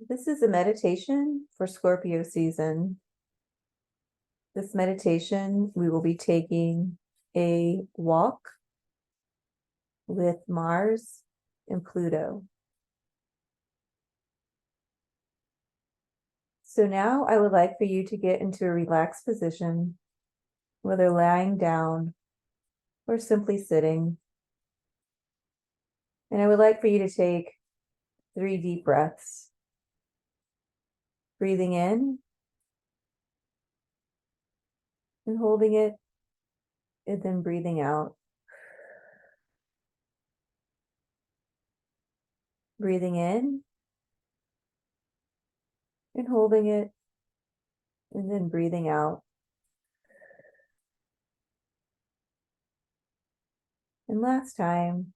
This is a meditation for Scorpio season. This meditation, we will be taking a walk with Mars and Pluto. So now I would like for you to get into a relaxed position, whether lying down or simply sitting. And I would like for you to take 3 deep breaths. Breathing in and holding it, and then breathing out. Breathing in and holding it, and then breathing out. And last time,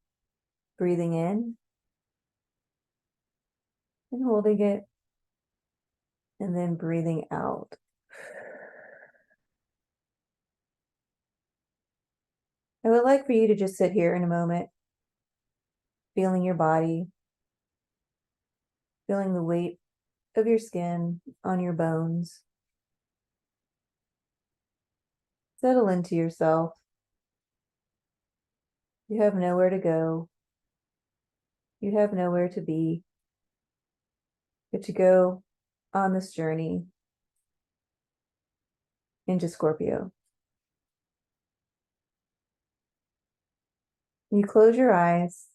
breathing in and holding it, and then breathing out. I would like for you to just sit here in a moment, feeling your body, feeling the weight of your skin on your bones. Settle into yourself. You have nowhere to go. You have nowhere to be, but to go on this journey into Scorpio. You close your eyes.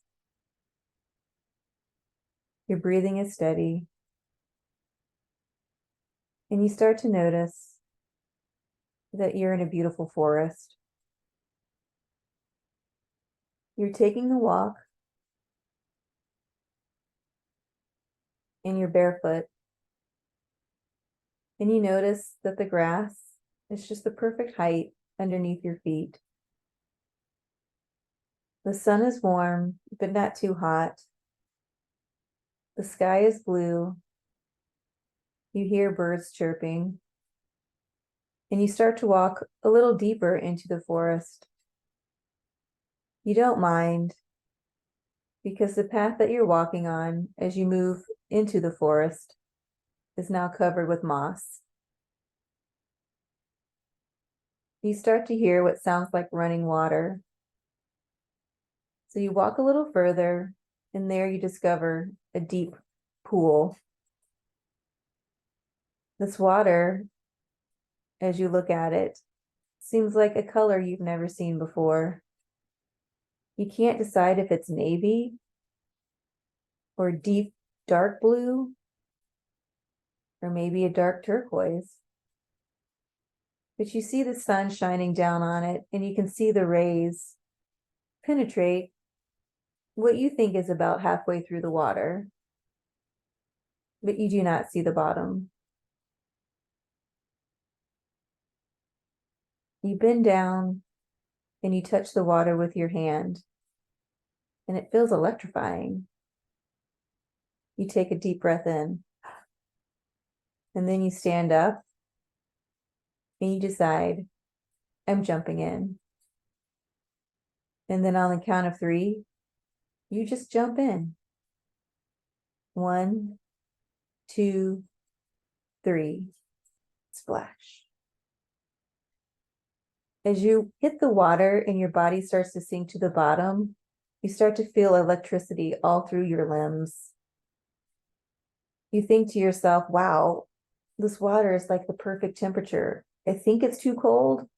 Your breathing is steady. And you start to notice that you're in a beautiful forest. You're taking a walk and you're barefoot. And you notice that the grass is just the perfect height underneath your feet. The sun is warm, but not too hot. The sky is blue. You hear birds chirping. And you start to walk a little deeper into the forest. You don't mind, because the path that you're walking on as you move into the forest is now covered with moss. You start to hear what sounds like running water. So you walk a little further, and there you discover a deep pool. This water, as you look at it, seems like a color you've never seen before. You can't decide if it's navy or deep dark blue or maybe a dark turquoise. But you see the sun shining down on it, and you can see the rays penetrate what you think is about halfway through the water, but you do not see the bottom. You bend down and you touch the water with your hand, and it feels electrifying. You take a deep breath in, and then you stand up and you decide, I'm jumping in. And then on the count of 3, you just jump in. 1, 2, 3, splash. As you hit the water and your body starts to sink to the bottom, you start to feel electricity all through your limbs. You think to yourself, wow, this water is like the perfect temperature. I think it's too cold,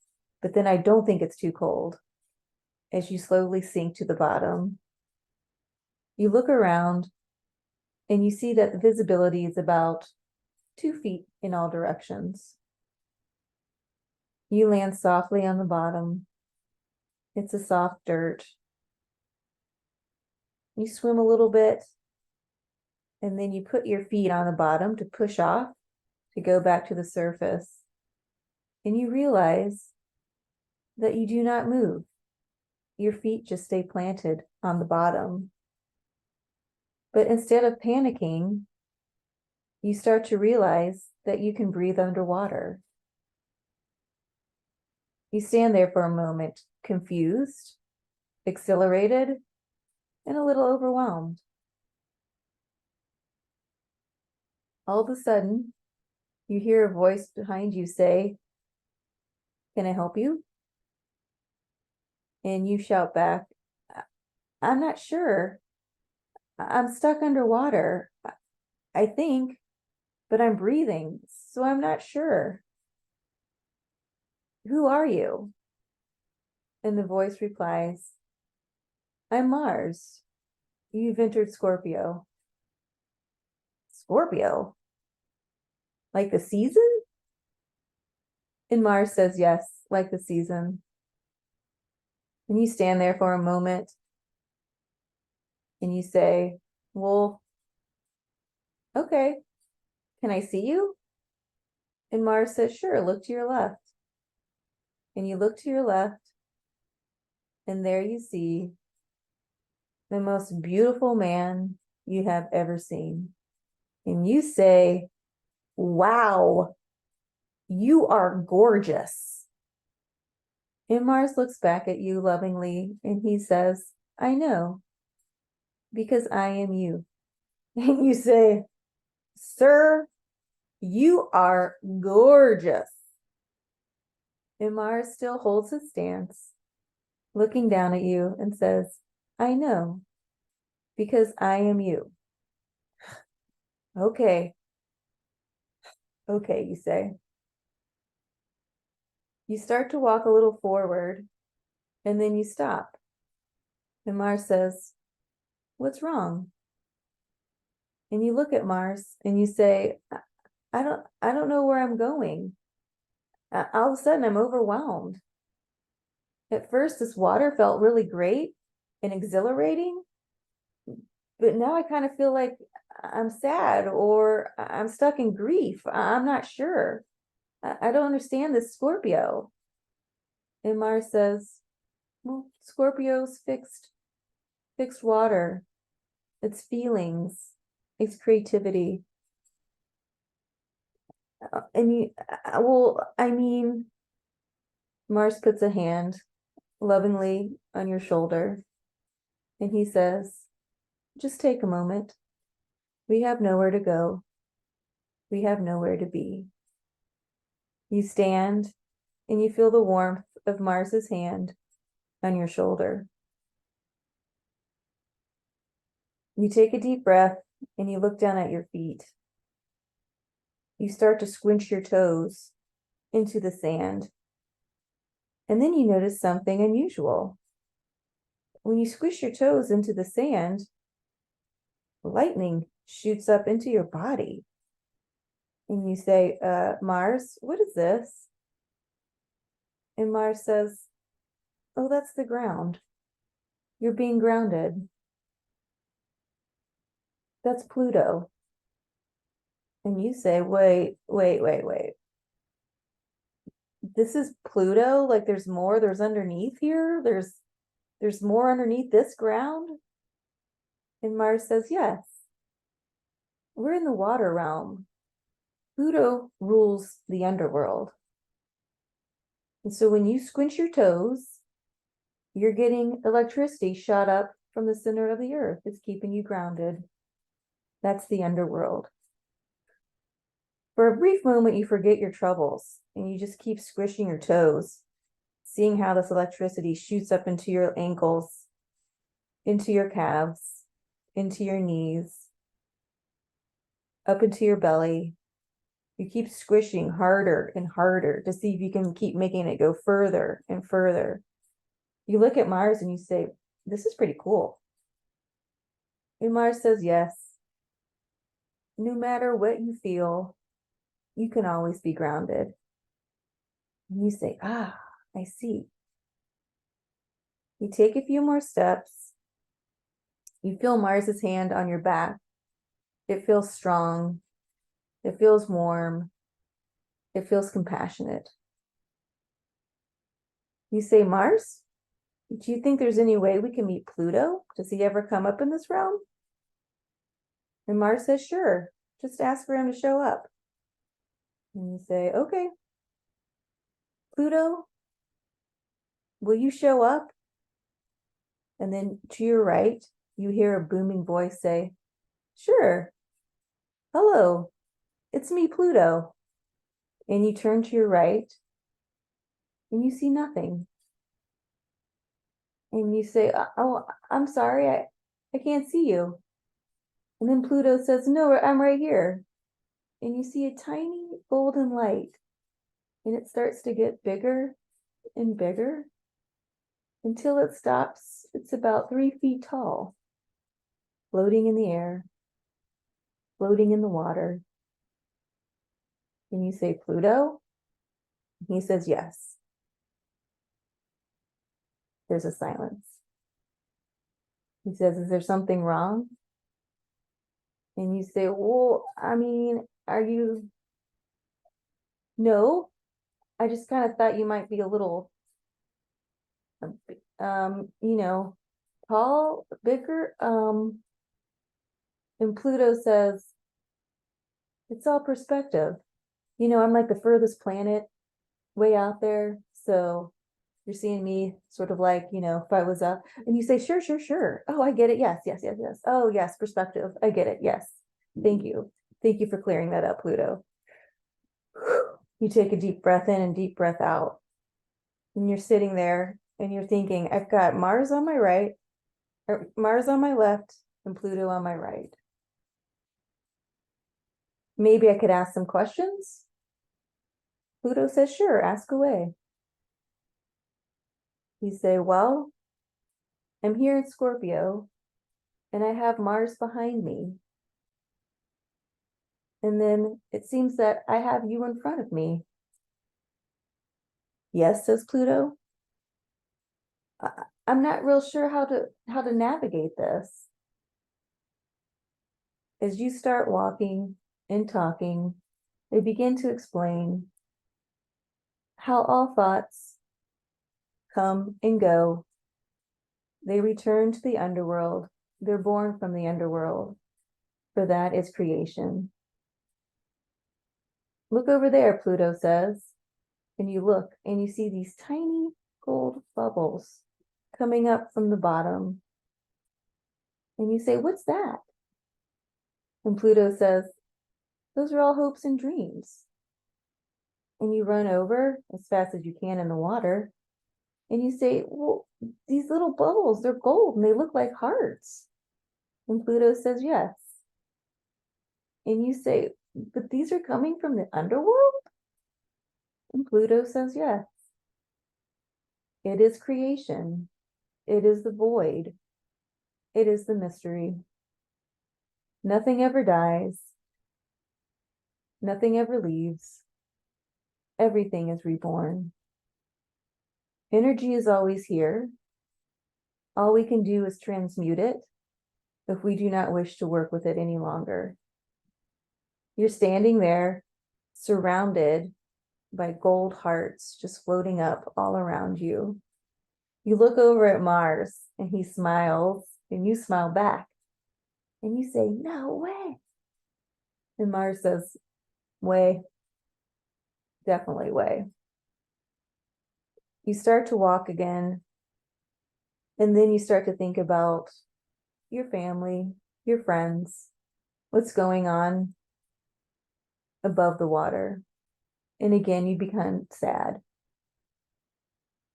but then I don't think it's too cold. As you slowly sink to the bottom, you look around and you see that the visibility is about 2 feet in all directions. You land softly on the bottom. It's a soft dirt. You swim a little bit, and then you put your feet on the bottom to push off to go back to the surface. And you realize that you do not move. Your feet just stay planted on the bottom. But instead of panicking, you start to realize that you can breathe underwater. You stand there for a moment, confused, exhilarated, and a little overwhelmed. All of a sudden, you hear a voice behind you say, "Can I help you?" And you shout back, "I'm not sure. I'm stuck underwater, I think, but I'm breathing, so I'm not sure. Who are you?" And the voice replies, "I'm Mars. You've entered Scorpio." Scorpio? Like the season? And Mars says, "Yes, like the season." And you stand there for a moment and you say, "Well, okay, can I see you?" And Mars says, "Sure, look to your left." And you look to your left, and there you see the most beautiful man you have ever seen. And you say, "Wow, you are gorgeous." And Mars looks back at you lovingly and he says, "I know, because I am you." And you say, "Sir, you are gorgeous." And Mars still holds his stance, looking down at you and says, "I know, because I am you." "Okay, okay," you say. You start to walk a little forward and then you stop. And Mars says, "What's wrong?" And you look at Mars and you say, I don't know where I'm going. All of a sudden I'm overwhelmed. At first this water felt really great and exhilarating, but now I kind of feel like I'm sad or I'm stuck in grief. I'm not sure. I don't understand this Scorpio. And Mars says, "Well, Scorpio's fixed water. It's feelings, it's creativity." And you, well, I mean, Mars puts a hand lovingly on your shoulder and he says, "Just take a moment. We have nowhere to go. We have nowhere to be." You stand and you feel the warmth of Mars's hand on your shoulder. You take a deep breath and you look down at your feet. You start to squinch your toes into the sand. And then you notice something unusual. When you squish your toes into the sand, lightning shoots up into your body. And you say, "Mars, what is this?" And Mars says, "Oh, that's the ground. You're being grounded. That's Pluto." And you say, "Wait. This is Pluto? Like there's more, there's underneath here? There's more underneath this ground?" And Mars says, "Yes, we're in the water realm. Pluto rules the underworld. And so when you squinch your toes, you're getting electricity shot up from the center of the earth. It's keeping you grounded. That's the underworld." For a brief moment, you forget your troubles and you just keep squishing your toes, seeing how this electricity shoots up into your ankles, into your calves, into your knees, up into your belly. You keep squishing harder and harder to see if you can keep making it go further and further. You look at Mars and you say, "This is pretty cool." And Mars says, "Yes, no matter what you feel, you can always be grounded." And you say, "Ah, I see." You take a few more steps. You feel Mars's hand on your back. It feels strong. It feels warm. It feels compassionate. You say, "Mars, do you think there's any way we can meet Pluto? Does he ever come up in this realm?" And Mars says, "Sure. Just ask for him to show up." And you say, "Okay, Pluto, will you show up?" And then to your right, you hear a booming voice say, "Sure. Hello. It's me, Pluto. And you turn to your right and you see nothing. And you say, oh, I'm sorry, I can't see you. And then Pluto says, no, I'm right here. And you see a tiny golden light. And it starts to get bigger and bigger until it stops. It's about 3 feet tall, floating in the air, floating in the water. And you say, Pluto? And he says, yes. There's a silence. He says, is there something wrong? And you say, well, I mean, are you? No, I just kind of thought you might be a little, you know, tall, bigger. And Pluto says, it's all perspective. I'm like the furthest planet way out there. So you're seeing me sort of like, if I was up and you say, sure, sure, sure. Oh, I get it. Yes, yes, yes, yes. Oh, yes, perspective. I get it. Yes. Thank you. Thank you for clearing that up, Pluto. You take a deep breath in and deep breath out. And you're sitting there and you're thinking, I've got Mars on my right, or Mars on my left, and Pluto on my right. Maybe I could ask some questions. Pluto says, sure, ask away. You say, well, I'm here in Scorpio and I have Mars behind me. And then it seems that I have you in front of me. Yes, says Pluto. I'm not real sure how to navigate this. As you start walking and talking, they begin to explain how all thoughts come and go. They return to the underworld. They're born from the underworld, for that is creation. Look over there, Pluto says. And you look and you see these tiny gold bubbles coming up from the bottom. And you say, what's that? And Pluto says, those are all hopes and dreams. And you run over as fast as you can in the water. And you say, well, these little bubbles, they're gold and they look like hearts. And Pluto says, yes. And you say, but these are coming from the underworld? And Pluto says, yes. It is creation. It is the void. It is the mystery. Nothing ever dies. Nothing ever leaves. Everything is reborn. Energy is always here. All we can do is transmute it if we do not wish to work with it any longer. You're standing there surrounded by gold hearts just floating up all around you. You look over at Mars and he smiles and you smile back and you say, no way. And Mars says, way, definitely way. You start to walk again and then you start to think about your family, your friends, what's going on above the water. And again, you become sad.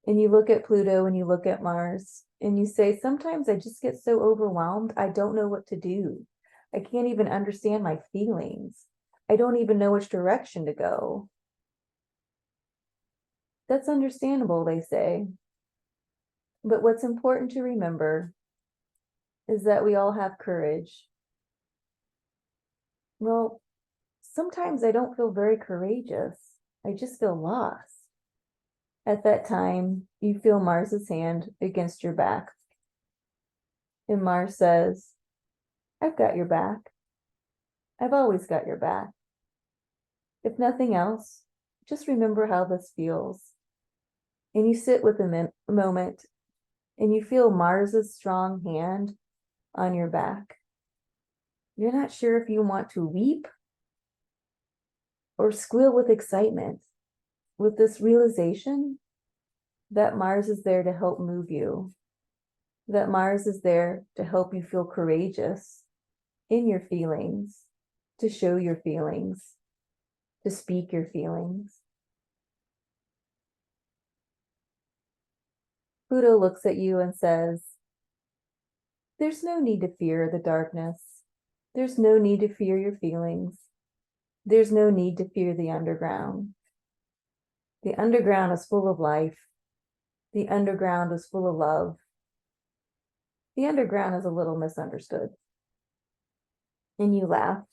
And you look at Pluto and you look at Mars and you say, sometimes I just get so overwhelmed, I don't know what to do. I can't even understand my feelings. I don't even know which direction to go. That's understandable, they say. But what's important to remember is that we all have courage. Well, sometimes I don't feel very courageous. I just feel lost. At that time, you feel Mars's hand against your back. And Mars says, I've got your back. I've always got your back. If nothing else, just remember how this feels. And you sit with a moment and you feel Mars's strong hand on your back. You're not sure if you want to weep or squeal with excitement, with this realization that Mars is there to help move you, that Mars is there to help you feel courageous in your feelings, to show your feelings. to speak your feelings. Pluto looks at you and says, there's no need to fear the darkness. There's no need to fear your feelings. There's no need to fear the underground. The underground is full of life. The underground is full of love. The underground is a little misunderstood. And you laugh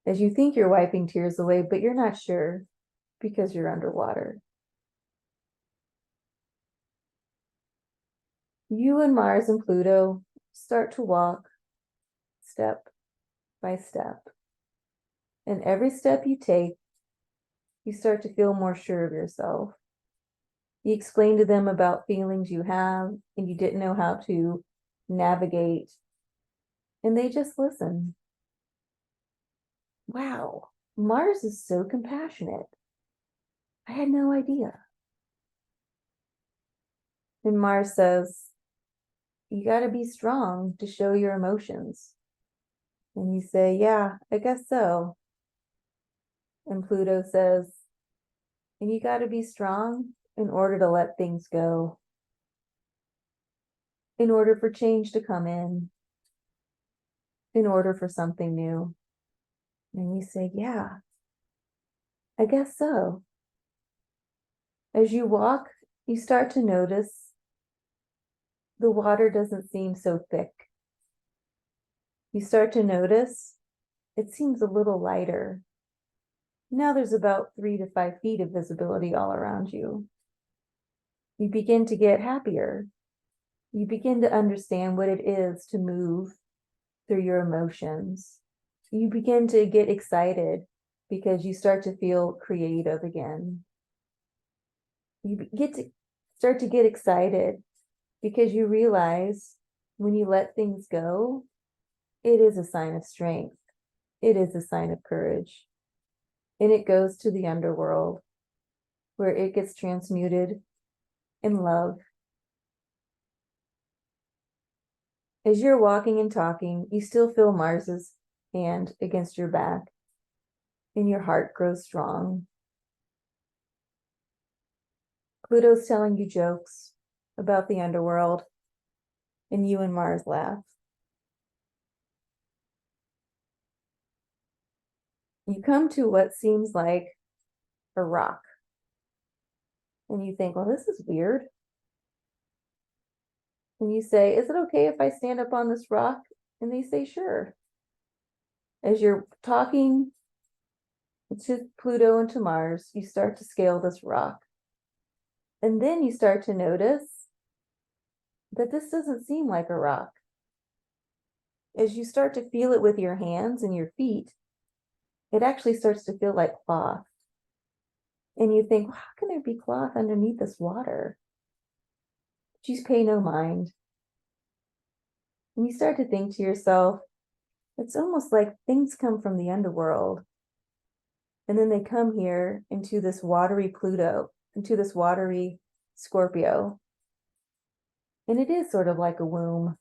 as you think you're wiping tears away, but you're not sure because you're underwater. You and Mars and Pluto start to walk step by step. And every step you take, you start to feel more sure of yourself. You explain to them about feelings you have and you didn't know how to navigate, and they just listen. Wow, Mars is so compassionate. I had no idea. And Mars says, you got to be strong to show your emotions. And you say, yeah, I guess so. And Pluto says, and you got to be strong in order to let things go, in order for change to come in order for something new. And you say, yeah, I guess so. As you walk, you start to notice the water doesn't seem so thick. You start to notice it seems a little lighter. Now there's about 3 to 5 feet of visibility all around you. You begin to get happier. You begin to understand what it is to move through your emotions. You begin to get excited because you start to feel creative again. You start to get excited because you realize when you let things go, it is a sign of strength. It is a sign of courage. And it goes to the underworld where it gets transmuted in love. As you're walking and talking, you still feel Mars's hand against your back, and your heart grows strong. Pluto's telling you jokes about the underworld, and you and Mars laugh. You come to what seems like a rock, and you think, well, this is weird. And you say, is it okay if I stand up on this rock? And they say, sure. As you're talking to Pluto and to Mars, you start to scale this rock. And then you start to notice that this doesn't seem like a rock. As you start to feel it with your hands and your feet, it actually starts to feel like cloth. And you think, well, how can there be cloth underneath this water? But you pay no mind. And you start to think to yourself, it's almost like things come from the underworld. And then they come here into this watery Pluto, into this watery Scorpio. And it is sort of like a womb.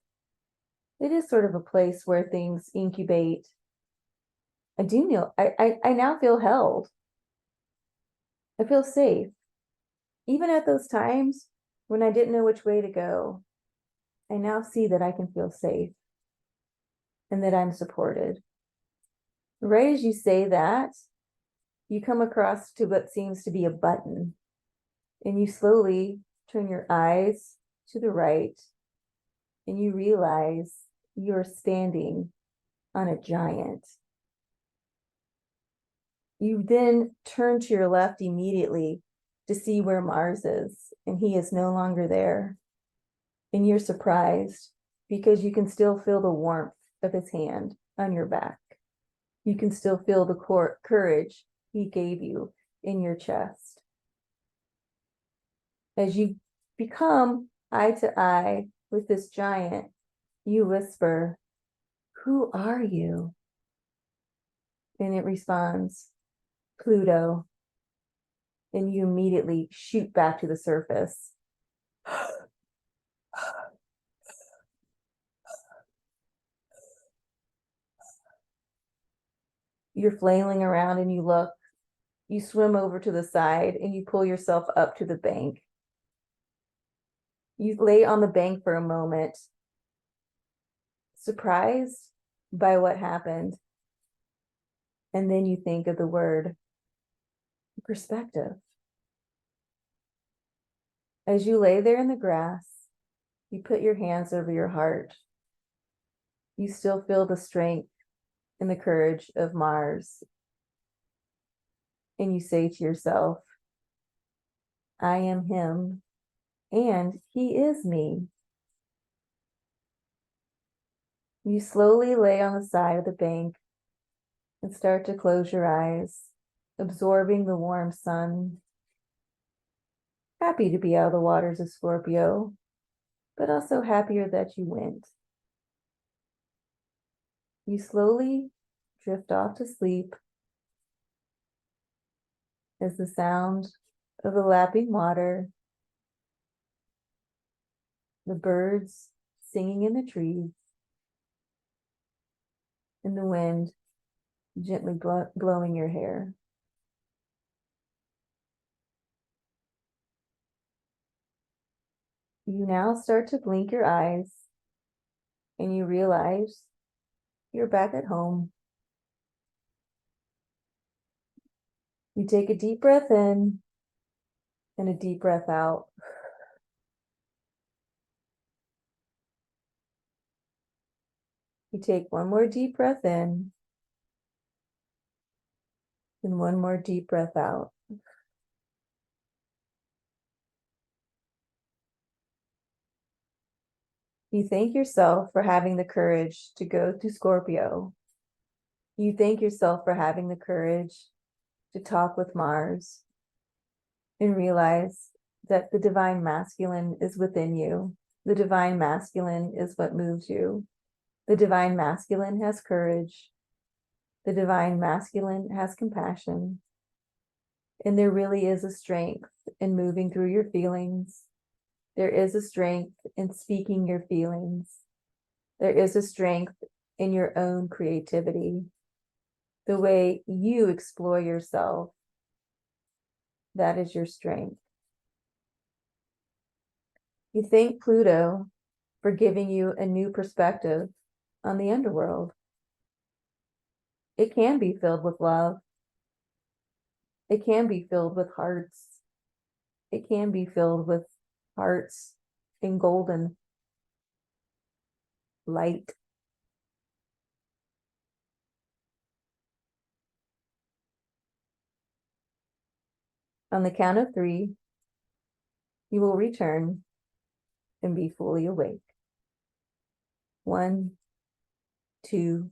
It is sort of a place where things incubate. I now feel held. I feel safe. Even at those times when I didn't know which way to go, I now see that I can feel safe and that I'm supported. Right as you say that, you come across to what seems to be a button, and you slowly turn your eyes to the right, and you realize you're standing on a giant. You then turn to your left immediately to see where Mars is, and he is no longer there. And you're surprised because you can still feel the warmth of his hand on your back. You can still feel the courage he gave you in your chest. As you become eye to eye with this giant, you whisper, "Who are you?" And it responds, "Pluto." And you immediately shoot back to the surface. You're flailing around and you look, You swim over to the side and you pull yourself up to the bank. You lay on the bank for a moment, surprised by what happened. And then you think of the word perspective. As you lay there in the grass, you put your hands over your heart. You still feel the strength and the courage of Mars. And you say to yourself, I am him, and he is me. You slowly lay on the side of the bank and start to close your eyes, absorbing the warm sun. Happy to be out of the waters of Scorpio, but also happier that you went. You slowly drift off to sleep as the sound of the lapping water, the birds singing in the trees, and the wind gently blowing your hair. You now start to blink your eyes and you realize you're back at home. You take a deep breath in and a deep breath out. You take one more deep breath in and one more deep breath out. You thank yourself for having the courage to go to Scorpio. You thank yourself for having the courage to talk with Mars and realize that the divine masculine is within you. The divine masculine is what moves you. The divine masculine has courage. The divine masculine has compassion. And there really is a strength in moving through your feelings. There is a strength in speaking your feelings. There is a strength in your own creativity. The way you explore yourself, that is your strength. You thank Pluto for giving you a new perspective on the underworld. It can be filled with love. It can be filled with hearts. It can be filled with hearts in golden light. On the count of 3, you will return and be fully awake. 1, 2,